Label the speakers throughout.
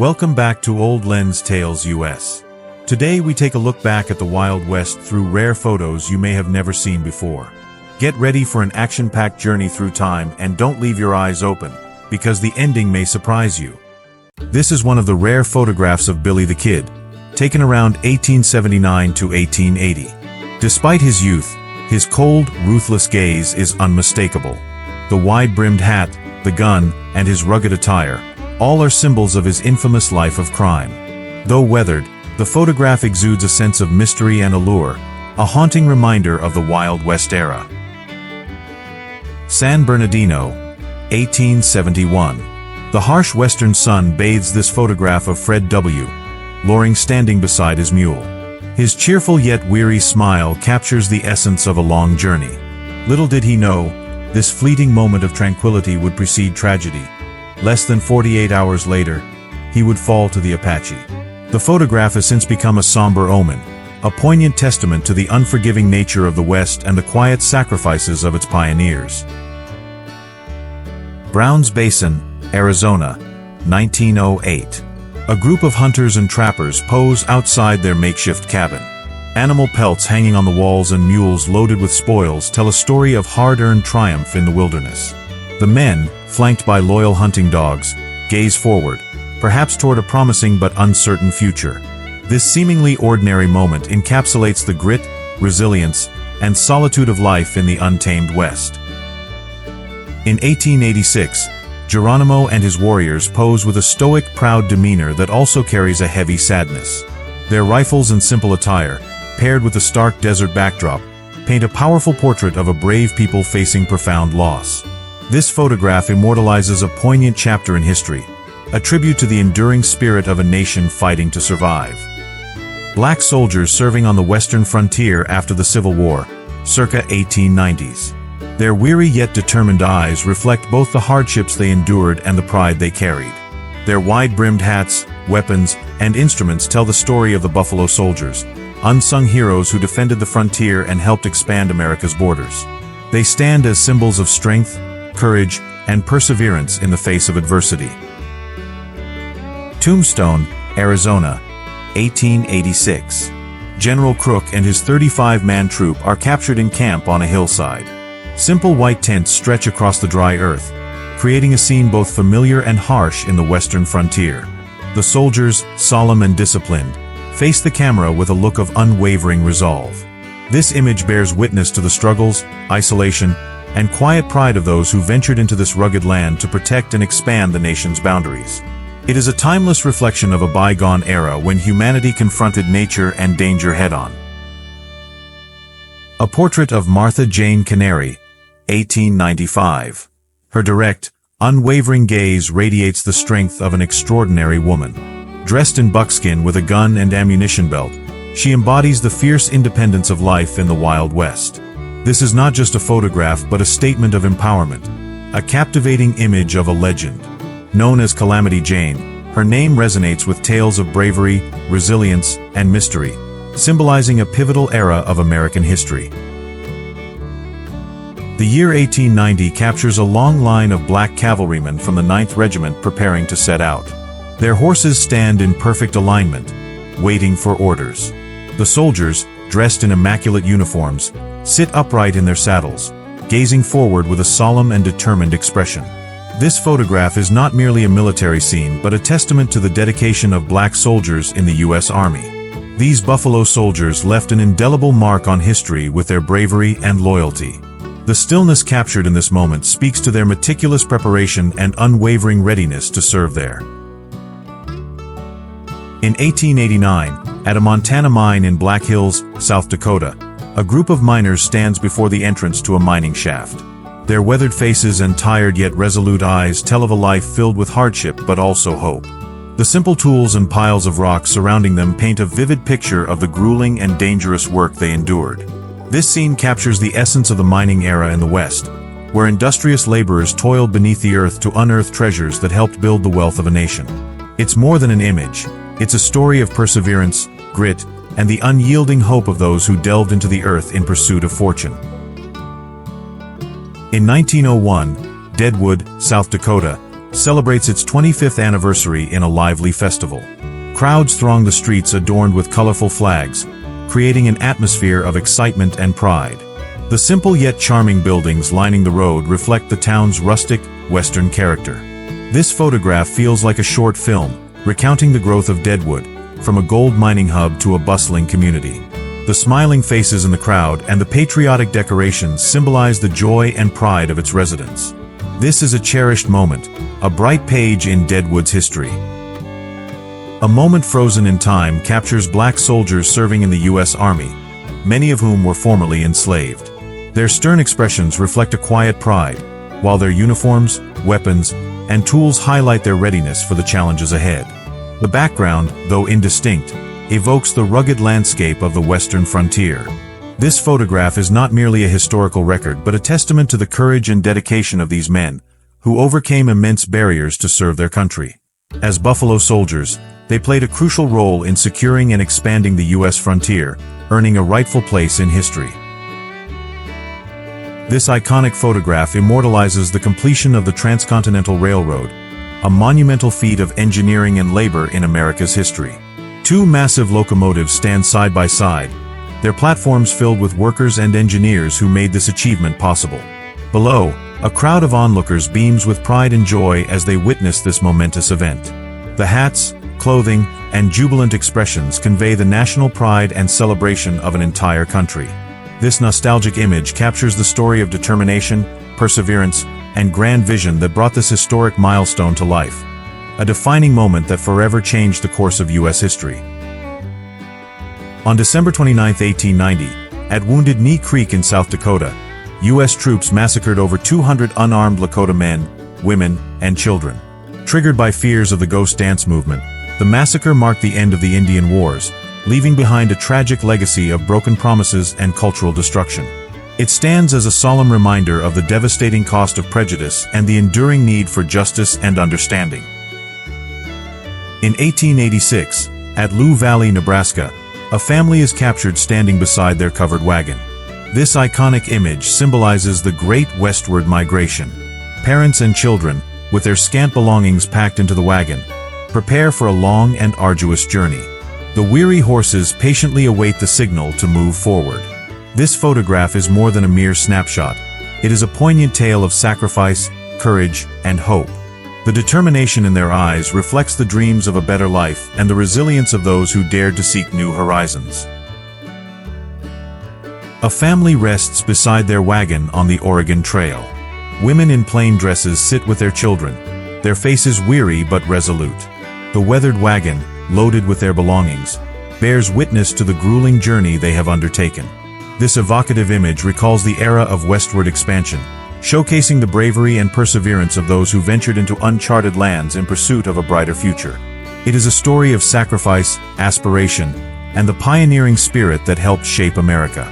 Speaker 1: Welcome back to Old Lens Tales US. Today we take a look back at the Wild West through rare photos you may have never seen before. Get ready for an action-packed journey through time and don't leave your eyes open, because the ending may surprise you. This is one of the rare photographs of Billy the Kid, taken around 1879 to 1880. Despite his youth, his cold, ruthless gaze is unmistakable. The wide-brimmed hat, the gun, and his rugged attire, all are symbols of his infamous life of crime. Though weathered, the photograph exudes a sense of mystery and allure, a haunting reminder of the Wild West era. San Bernardino, 1871. The harsh western sun bathes this photograph of Fred W. Loring standing beside his mule. His cheerful yet weary smile captures the essence of a long journey. Little did he know, this fleeting moment of tranquility would precede tragedy. Less than 48 hours later, he would fall to the Apache. The photograph has since become a somber omen, a poignant testament to the unforgiving nature of the West and the quiet sacrifices of its pioneers. Browns Basin, Arizona, 1908. A group of hunters and trappers pose outside their makeshift cabin. Animal pelts hanging on the walls and mules loaded with spoils tell a story of hard-earned triumph in the wilderness. The men, flanked by loyal hunting dogs, gaze forward, perhaps toward a promising but uncertain future. This seemingly ordinary moment encapsulates the grit, resilience, and solitude of life in the untamed West. In 1886, Geronimo and his warriors pose with a stoic, proud demeanor that also carries a heavy sadness. Their rifles and simple attire, paired with the stark desert backdrop, paint a powerful portrait of a brave people facing profound loss. This photograph immortalizes a poignant chapter in history, a tribute to the enduring spirit of a nation fighting to survive. Black soldiers serving on the western frontier after the Civil War, circa 1890s. Their weary yet determined eyes reflect both the hardships they endured and the pride they carried. Their wide-brimmed hats, weapons, and instruments tell the story of the Buffalo Soldiers, unsung heroes who defended the frontier and helped expand America's borders. They stand as symbols of strength, courage, and perseverance in the face of adversity. Tombstone, Arizona, 1886. General Crook and his 35-man troop are captured in camp on a hillside. Simple white tents stretch across the dry earth, creating a scene both familiar and harsh in the western frontier. The soldiers, solemn and disciplined, face the camera with a look of unwavering resolve. This image bears witness to the struggles, isolation, and quiet pride of those who ventured into this rugged land to protect and expand the nation's boundaries. It is a timeless reflection of a bygone era when humanity confronted nature and danger head-on. A portrait of Martha Jane Canary, 1895. Her direct, unwavering gaze radiates the strength of an extraordinary woman. Dressed in buckskin with a gun and ammunition belt, she embodies the fierce independence of life in the Wild West. This is not just a photograph but a statement of empowerment, a captivating image of a legend. Known as Calamity Jane, her name resonates with tales of bravery, resilience, and mystery, symbolizing a pivotal era of American history. The year 1890 captures a long line of black cavalrymen from the 9th Regiment preparing to set out. Their horses stand in perfect alignment, waiting for orders. The soldiers, dressed in immaculate uniforms, sit upright in their saddles, gazing forward with a solemn and determined expression. This photograph is not merely a military scene but a testament to the dedication of black soldiers in the U.S. Army. These Buffalo Soldiers left an indelible mark on history with their bravery and loyalty. The stillness captured in this moment speaks to their meticulous preparation and unwavering readiness to serve there. In 1889, at a Montana mine in Black Hills, South Dakota, a group of miners stands before the entrance to a mining shaft. Their weathered faces and tired yet resolute eyes tell of a life filled with hardship but also hope. The simple tools and piles of rock surrounding them paint a vivid picture of the grueling and dangerous work they endured. This scene captures the essence of the mining era in the West, where industrious laborers toiled beneath the earth to unearth treasures that helped build the wealth of a nation. It's more than an image. It's a story of perseverance, grit, and the unyielding hope of those who delved into the earth in pursuit of fortune. In 1901, Deadwood, South Dakota, celebrates its 25th anniversary in a lively festival. Crowds throng the streets adorned with colorful flags, creating an atmosphere of excitement and pride. The simple yet charming buildings lining the road reflect the town's rustic, Western character. This photograph feels like a short film, recounting the growth of Deadwood, from a gold mining hub to a bustling community. The smiling faces in the crowd and the patriotic decorations symbolize the joy and pride of its residents. This is a cherished moment, a bright page in Deadwood's history. A moment frozen in time captures black soldiers serving in the U.S. Army, many of whom were formerly enslaved. Their stern expressions reflect a quiet pride, while their uniforms, weapons, and tools highlight their readiness for the challenges ahead. The background, though indistinct, evokes the rugged landscape of the western frontier. This photograph is not merely a historical record but a testament to the courage and dedication of these men, who overcame immense barriers to serve their country. As Buffalo Soldiers, they played a crucial role in securing and expanding the U.S. frontier, earning a rightful place in history. This iconic photograph immortalizes the completion of the Transcontinental Railroad, a monumental feat of engineering and labor in America's history. Two massive locomotives stand side by side, their platforms filled with workers and engineers who made this achievement possible. Below, a crowd of onlookers beams with pride and joy as they witness this momentous event. The hats, clothing, and jubilant expressions convey the national pride and celebration of an entire country. This nostalgic image captures the story of determination, perseverance, and grand vision that brought this historic milestone to life, a defining moment that forever changed the course of U.S. history. On December 29, 1890, at Wounded Knee Creek in South Dakota, U.S. troops massacred over 200 unarmed Lakota men, women, and children. Triggered by fears of the Ghost Dance movement, the massacre marked the end of the Indian Wars, leaving behind a tragic legacy of broken promises and cultural destruction. It stands as a solemn reminder of the devastating cost of prejudice and the enduring need for justice and understanding. In 1886, at Loup Valley, Nebraska, a family is captured standing beside their covered wagon. This iconic image symbolizes the Great Westward Migration. Parents and children, with their scant belongings packed into the wagon, prepare for a long and arduous journey. The weary horses patiently await the signal to move forward. This photograph is more than a mere snapshot. It is a poignant tale of sacrifice, courage, and hope. The determination in their eyes reflects the dreams of a better life and the resilience of those who dared to seek new horizons. A family rests beside their wagon on the Oregon Trail. Women in plain dresses sit with their children, their faces weary but resolute. The weathered wagon, loaded with their belongings, bears witness to the grueling journey they have undertaken. This evocative image recalls the era of westward expansion, showcasing the bravery and perseverance of those who ventured into uncharted lands in pursuit of a brighter future. It is a story of sacrifice, aspiration, and the pioneering spirit that helped shape America.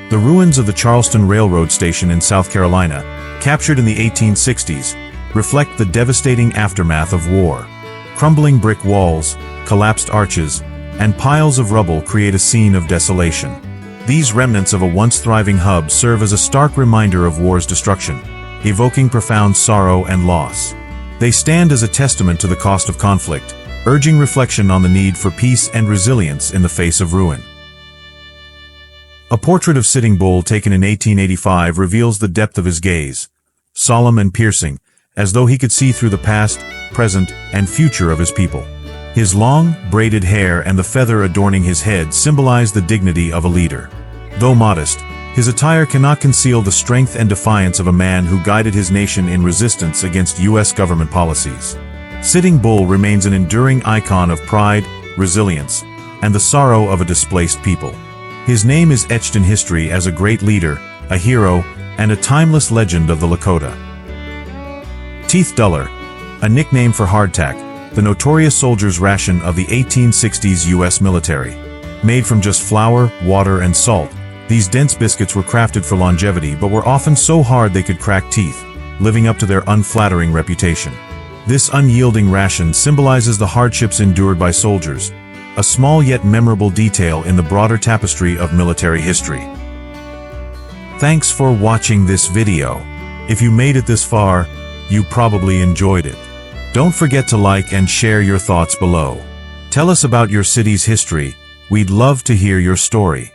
Speaker 1: The ruins of the Charleston Railroad Station in South Carolina, captured in the 1860s, reflect the devastating aftermath of war. Crumbling brick walls, collapsed arches, and piles of rubble create a scene of desolation. These remnants of a once thriving hub serve as a stark reminder of war's destruction, evoking profound sorrow and loss. They stand as a testament to the cost of conflict, urging reflection on the need for peace and resilience in the face of ruin. A portrait of Sitting Bull taken in 1885 reveals the depth of his gaze, solemn and piercing, as though he could see through the past, present, and future of his people. His long, braided hair and the feather adorning his head symbolize the dignity of a leader. Though modest, his attire cannot conceal the strength and defiance of a man who guided his nation in resistance against U.S. government policies. Sitting Bull remains an enduring icon of pride, resilience, and the sorrow of a displaced people. His name is etched in history as a great leader, a hero, and a timeless legend of the Lakota. Teeth Duller, a nickname for hardtack, the notorious soldier's ration of the 1860s U.S. military. Made from just flour, water, and salt, these dense biscuits were crafted for longevity but were often so hard they could crack teeth, living up to their unflattering reputation. This unyielding ration symbolizes the hardships endured by soldiers, a small yet memorable detail in the broader tapestry of military history. Thanks for watching this video. If you made it this far, you probably enjoyed it. Don't forget to like and share your thoughts below. Tell us about your city's history. We'd love to hear your story.